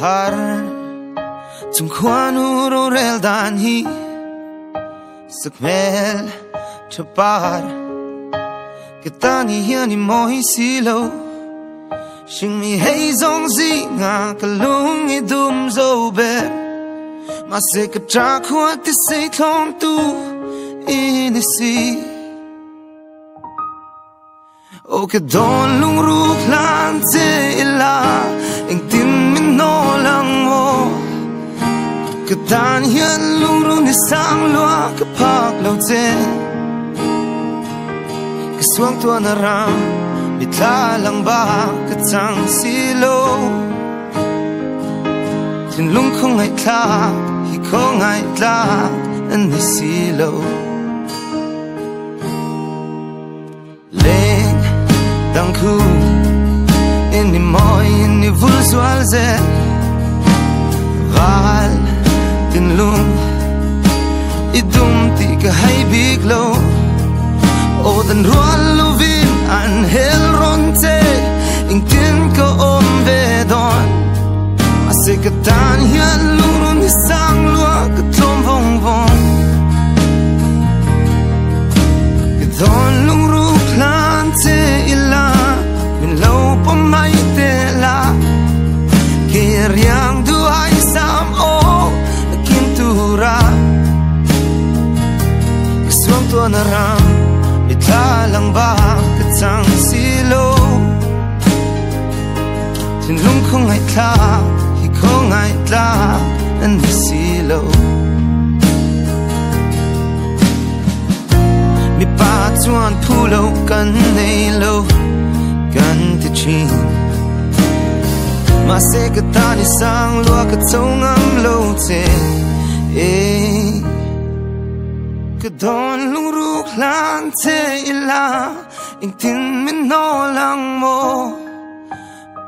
bahar tung khwanu ro rel dan hi sakmel chapar ketani hiani moi silo shing mi hei zong zi nga kalung I dum zo be ma se ka tra khwa ti se thong tu in si o ke don lung ru klan te ila eng tim min no lang mo ke tan hian lung ru ni sang lua ke pak lo te ke suang tua na ram mi tla lang ba ke chang si lo tin lung không ai tla hi không ai tla an ni si lo leng dang khu in ni moi in ni vul swal ze val tin lung I dum ti ka hai big lo o dan rual lo vin an hel ron te in tin ko om ve don a se ka tan hian lung ron ni sang lua ka tom vong vong ka don lung ru plan te ila min lo po mai te la ke riang du ai sam o kim tu ra ka suang tu na ram mi tla lang ba ka chang si lo tin lung không ai tla hi không ai tla an ni si lo mi pa chuan phu lo kan nei lo kan ti chin ma se ka ta ni sang lua ka chong am lo te e ka don lung ru klan te ila ing tin min no lang mo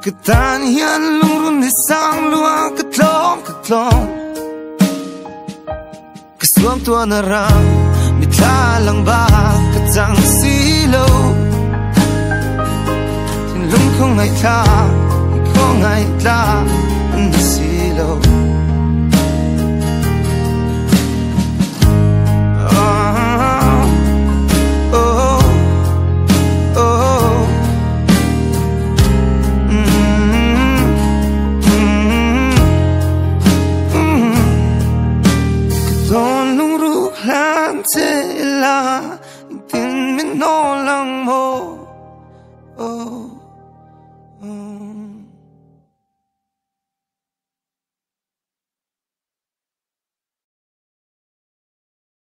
ka tan hian lung ru ni sang lua ka tlom ka suam tua na ram mi tla lang ba ka chang si lo tin lung không ai tla không ai tla an ni si lo te la tin min no lang mo oh